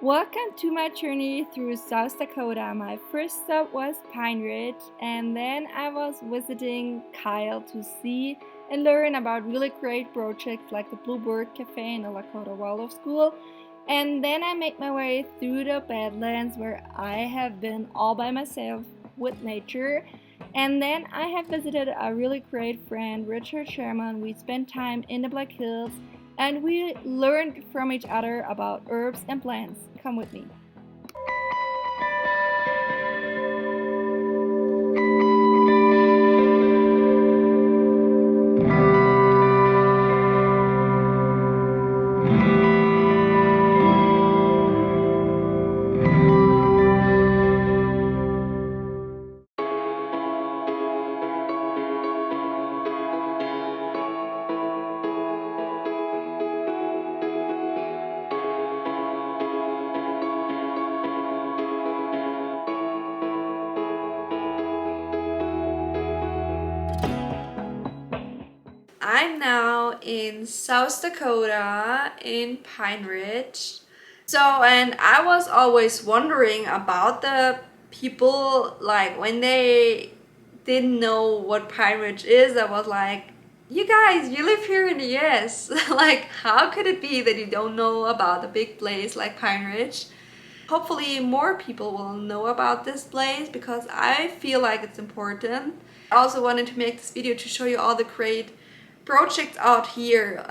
Welcome to my journey through South Dakota. My first stop was Pine Ridge, and then I was visiting Kyle to see and learn about really great projects like the Bluebird Cafe and the Lakota Waldorf School. And then I made my way through the Badlands where I have been all by myself with nature. And then I have visited a really great friend, Richard Sherman. We spent time in the Black Hills and we learned from each other about herbs and plants. Come with me. I'm now in South Dakota in Pine Ridge. And I was always wondering about the people, like when they didn't know what Pine Ridge is, I was like, you guys, you live here in the US. Like, how could it be that you don't know about a big place like Pine Ridge? Hopefully more people will know about this place because I feel like it's important. I also wanted to make this video to show you all the great projects out here,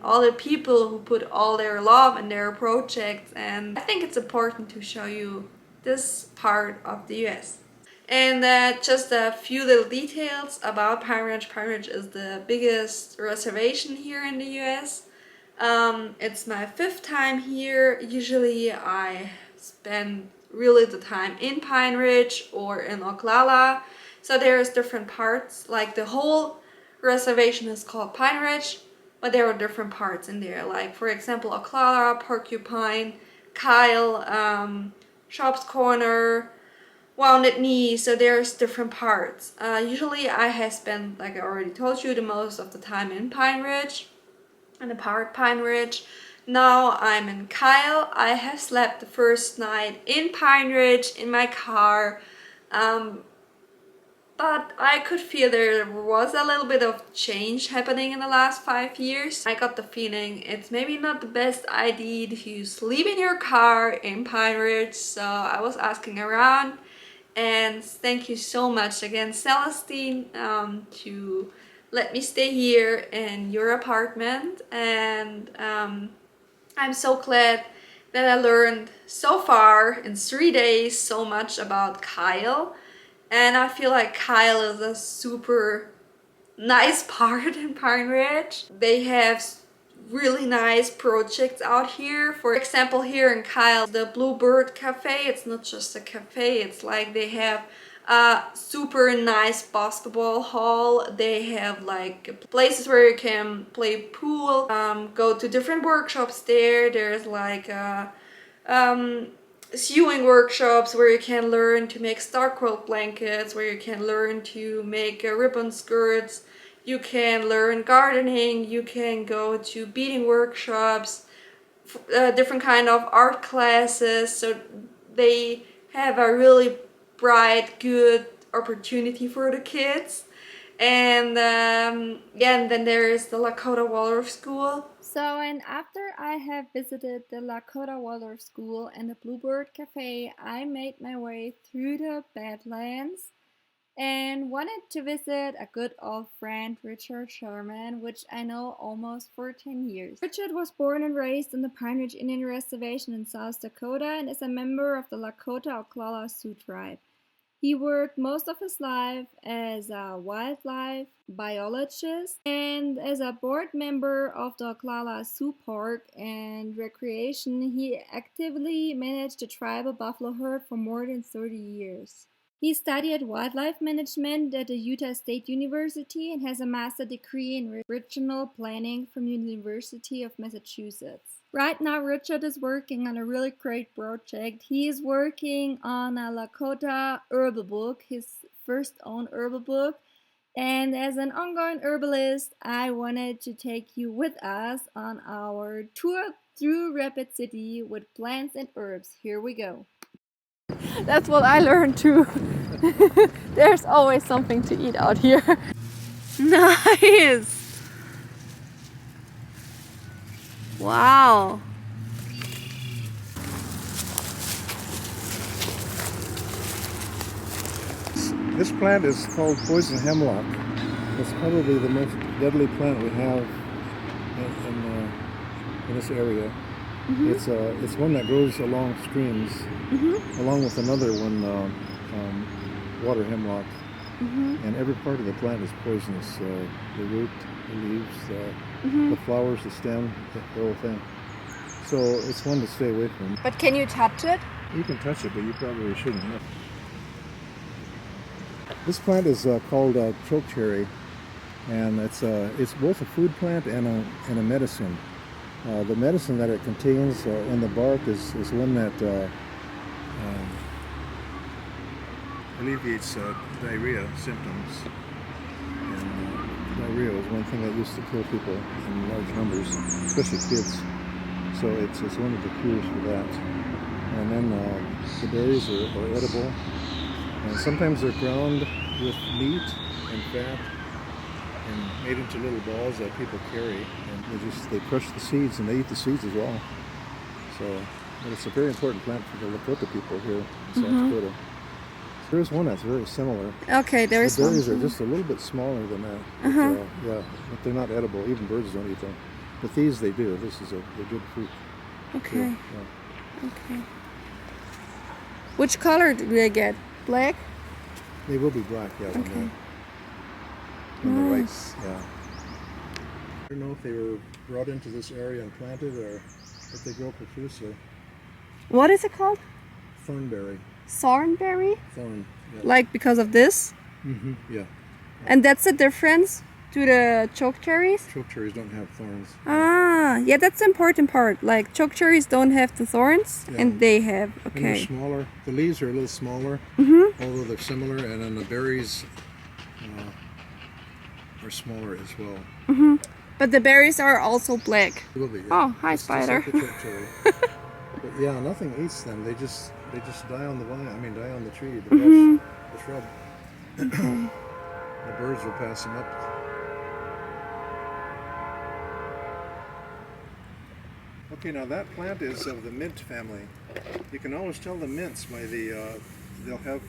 all the people who put all their love in their projects, and I think it's important to show you this part of the US. And just a few little details about Pine Ridge. Pine Ridge is the biggest reservation here in the US. It's my 5th time here. Usually I spend really the time in Pine Ridge or in Oglala. So there's different parts, like the whole reservation is called Pine Ridge, but there are different parts in there, like for example Oglala, Porcupine, Kyle, Shops Corner, Wounded Knee, so there's different parts. Usually I have spent, like I already told you, the most of the time in Pine Ridge, in the part Pine Ridge. Now I'm in Kyle. I have slept the first night in Pine Ridge in my car. But I could feel there was a little bit of change happening in the last 5 years. I got the feeling it's maybe not the best idea to sleep in your car in Pine Ridge, so I was asking around, and thank you so much again, Celestine, to let me stay here in your apartment. And I'm so glad that I learned so far in 3 days so much about Kyle. And I feel like Kyle is a super nice part in Pine Ridge. They have really nice projects out here. For example, here in Kyle, the Bluebird Cafe, it's not just a cafe, it's like they have a super nice basketball hall. They have like places where you can play pool, go to different workshops there. There's like sewing workshops where you can learn to make star quilt blankets, where you can learn to make ribbon skirts, you can learn gardening, you can go to beading workshops, different kind of art classes. So they have a really bright, good opportunity for the kids. And yeah, and then there is the Lakota Waldorf School. And after I have visited the Lakota Waldorf School and the Bluebird Cafe, I made my way through the Badlands and wanted to visit a good old friend, Richard Sherman, which I know almost for 10 years. Richard was born and raised on the Pine Ridge Indian Reservation in South Dakota and is a member of the Lakota Oglala Sioux tribe. He worked most of his life as a wildlife biologist and as a board member of the Oglala Sioux Park and Recreation. He actively managed the tribal buffalo herd for more than 30 years. He studied wildlife management at the Utah State University and has a master's degree in regional planning from the University of Massachusetts. Right now, Richard is working on a really great project. He is working on a Lakota herbal book, his first own herbal book. And as an ongoing herbalist, I wanted to take you with us on our tour through Rapid City with plants and herbs. Here we go. That's what I learned too. There's always something to eat out here. Nice! Wow! This plant is called poison hemlock. It's probably the most deadly plant we have in this area. Mm-hmm. It's one that grows along streams, mm-hmm. along with another one, water hemlock. Mm-hmm. And every part of the plant is poisonous. The root, the leaves, mm-hmm. the flowers, the stem, the whole thing. So it's one to stay away from. But can you touch it? You can touch it, but you probably shouldn't. This plant is called chokecherry, and it's both a food plant and a medicine. The medicine that it contains in the bark is one that alleviates diarrhea symptoms. And diarrhea was one thing that used to kill people in large numbers, especially kids. So it's one of the cures for that. And then the berries are edible. And sometimes they're ground with meat and fat and made into little balls that people carry. And they crush the seeds and they eat the seeds as well. So it's a very important plant for the Lakota people here in South Dakota. There's one that's very similar. Okay, there's one. The berries are just a little bit smaller than that. But they're not edible. Even birds don't eat them. But these they do. This is a good fruit. Okay. Okay. Which color do they get? Black? They will be black, yeah. Okay. When they're ripe, yeah. I don't know if they were brought into this area and planted or if they grow profusely. What is it called? Thornberry. Thornberry? Thorn, yeah. Like because of this? Mm-hmm, yeah. And that's the difference to the chokecherries? Chokecherries don't have thorns. Ah, yeah, that's the important part. Like chokecherries don't have the thorns, and they have. Okay. And they're smaller. The leaves are a little smaller, although they're similar. And then the berries are smaller as well. But the berries are also black. They will be, yeah. Oh, hi, spider. Just like the chokecherry. But yeah, nothing eats them. They just die on the vine. I mean, die on the tree, the shrub. The birds will pass them up. Okay, now that plant is of the mint family. You can always tell the mints by they'll have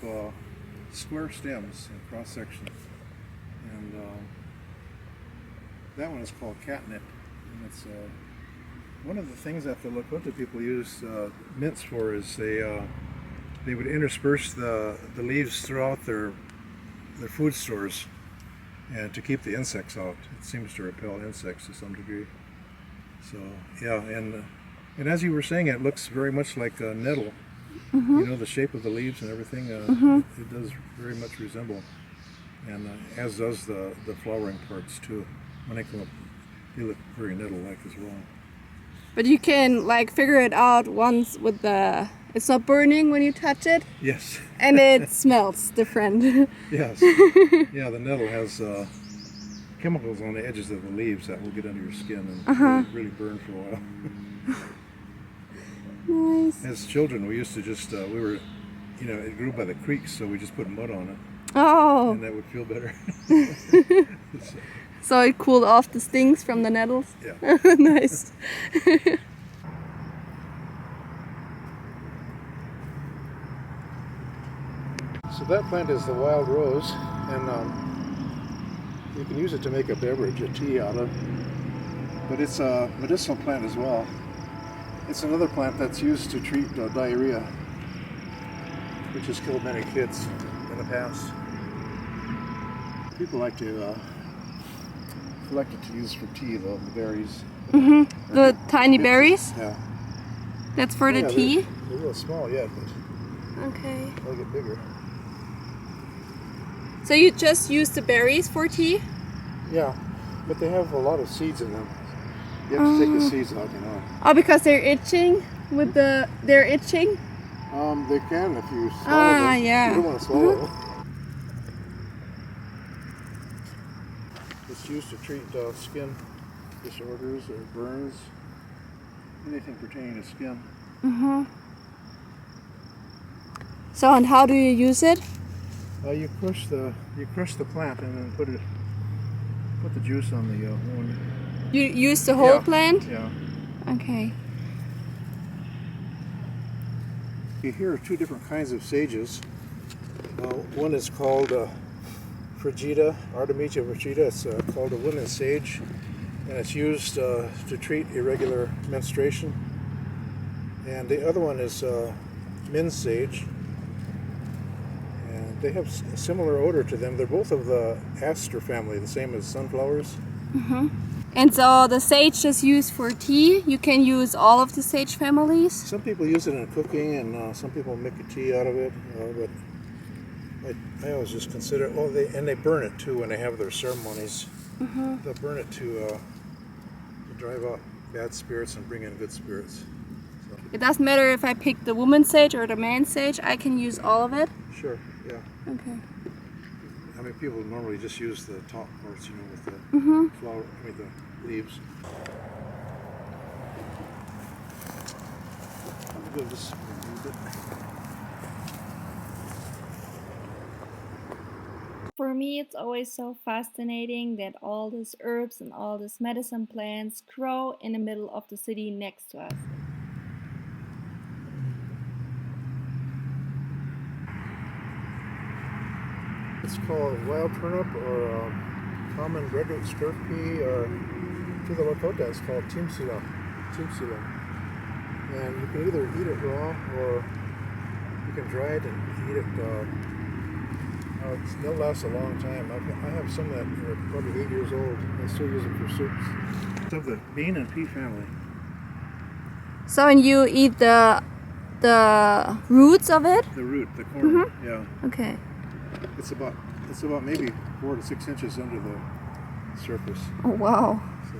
square stems in cross section, and that one is called catnip, and it's one of the things that the Lakota people use mints for is they would intersperse the leaves throughout their food stores, and to keep the insects out. It seems to repel insects to some degree. So yeah, and as you were saying, it looks very much like a nettle. You know, the shape of the leaves and everything. It does very much resemble, and as does the flowering parts too. When they come up, they look very nettle-like as well. But you can like figure it out once with it's not burning when you touch it. Yes. And it smells different. Yes. Yeah, the nettle has chemicals on the edges of the leaves that will get under your skin and really burn for a while. Nice. As children, we used to just, it grew by the creeks, so we just put mud on it. Oh. And that would feel better. So it cooled off the stings from the nettles? Yeah. Nice. So that plant is the wild rose, and you can use it to make a beverage, a tea out of. But it's a medicinal plant as well. It's another plant that's used to treat diarrhea, which has killed many kids in the past. People like to collect it to use for tea, though, the berries. The tiny berries? Yeah. That's for the tea? They're real small yet, but okay. They'll get bigger. So you just use the berries for tea? Yeah, but they have a lot of seeds in them. You have to take the seeds out, you know. Oh, because they're itching? They're itching? They can if you swallow them. Yeah. You don't want to swallow them. It's used to treat skin disorders or burns. anything pertaining to skin. Mm-hmm. So, and how do you use it? You crush the plant and then put the juice on the wound. You use the whole plant? Yeah. Okay. Here are two different kinds of sages. One is called Frigida, Artemisia frigida. It's called a women's sage, and it's used to treat irregular menstruation. And the other one is men's sage, and they have a similar odor to them. They're both of the aster family, the same as sunflowers. Mm-hmm. And so the sage is used for tea. You can use all of the sage families. Some people use it in cooking, and some people make a tea out of it. But I always just consider they burn it too when they have their ceremonies. Mm-hmm. They'll burn it to drive out bad spirits and bring in good spirits. So. It doesn't matter if I pick the woman's sage or the man's sage. I can use all of it. Sure. Yeah. Okay. I mean, people normally just use the top parts, with the flower, the leaves. I'll go this a little bit. For me, it's always so fascinating that all these herbs and all these medicine plants grow in the middle of the city next to us. It's called wild turnip or common redwood scurf pea, or to the Lakota it's called timsila. And you can either eat it raw or you can dry it and eat it. They'll last a long time. I have some that are probably 8 years old. I still use them for soups. It's of the bean and pea family. So, and you eat the roots of it? The root, the corn. Yeah. Okay. It's about maybe 4 to 6 inches under the surface. Oh wow. So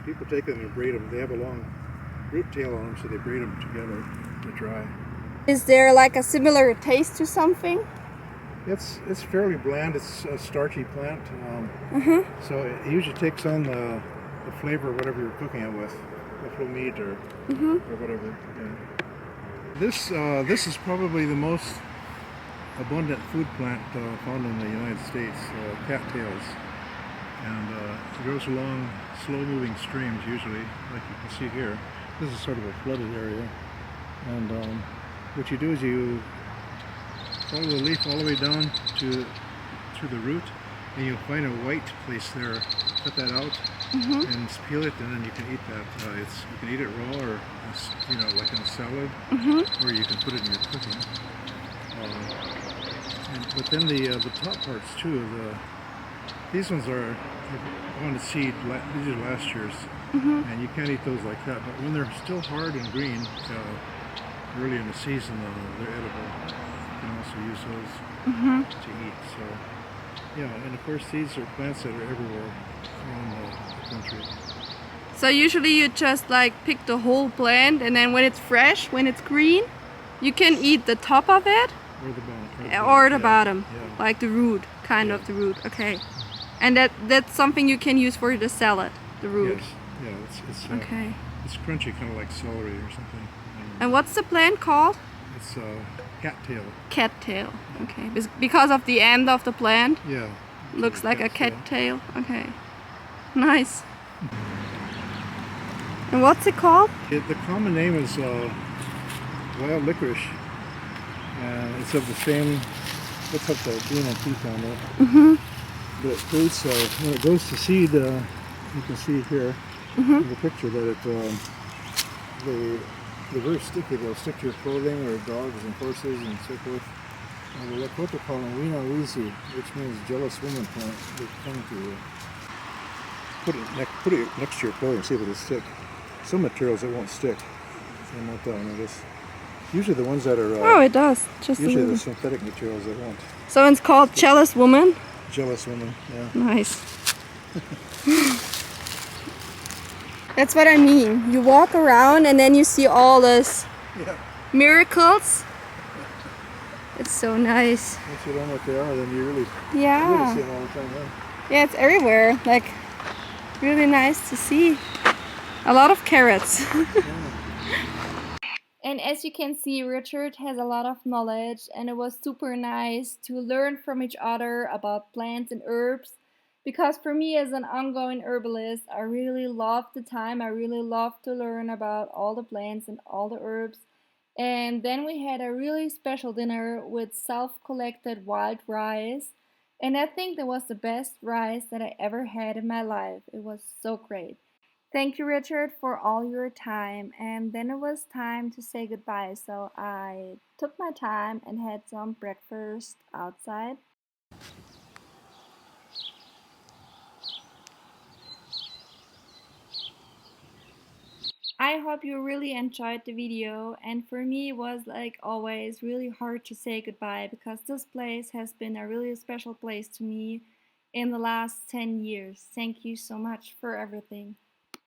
people take them and braid them. They have a long root tail on them, so they braid them together to dry. Is there like a similar taste to something? It's fairly bland. It's a starchy plant. So it usually takes on the flavor of whatever you're cooking it with, buffalo meat or whatever. Yeah. This is probably the most abundant food plant found in the United States, cattails, and it grows along slow-moving streams usually, like you can see here. This is sort of a flooded area, and what you do is you follow the leaf all the way down through the root, and you'll find a white place there. Cut that out and peel it, and then you can eat that. You can eat it raw, or like in a salad, or you can put it in your cooking. But then the top parts too. These ones are on the seed. These are last year's, and you can't eat those like that. But when they're still hard and green, early in the season, they're edible. You can also use those to eat. So, yeah, and of course these are plants that are everywhere around the country. So usually you just like pick the whole plant, and then when it's fresh, when it's green, you can eat the top of it. Or the bottom. Or the bottom, yeah. like the root, kind of the root. Okay, and that's something you can use for the salad, the root. Yes, yeah, it's okay. It's crunchy, kind of like celery or something. And what's the plant called? It's cattail. Cattail. Okay, because of the end of the plant. Yeah. Looks like a cattail. Okay, nice. And what's it called? The common name is wild licorice. It's of the same, it's of the bean and pea family. But it fruits, when it goes to seed, you can see here in the picture that they're very sticky. They'll stick to your clothing or dogs and horses and so forth. And the Lakota call them wina wizi, which means jealous woman plant. They tend to put it next to your clothing, see if it'll stick. Some materials it won't stick. So not that one, I guess. Usually the ones that are... oh, it does. Just usually the synthetic materials that won't. So it's called jealous woman? Jealous woman, yeah. Nice. That's what I mean. You walk around and then you see all these miracles. It's so nice. Once you know what they are, then you really see them all the time. Yeah, it's everywhere. Like, really nice to see. A lot of carrots. Yeah. And as you can see, Richard has a lot of knowledge, and it was super nice to learn from each other about plants and herbs. Because for me, as an ongoing herbalist, I really love the time. I really love to learn about all the plants and all the herbs. And then we had a really special dinner with self collected wild rice. And I think that was the best rice that I ever had in my life. It was so great. Thank you, Richard, for all your time. And then it was time to say goodbye. So I took my time and had some breakfast outside. I hope you really enjoyed the video. And for me, it was like always really hard to say goodbye because this place has been a really special place to me in the last 10 years. Thank you so much for everything.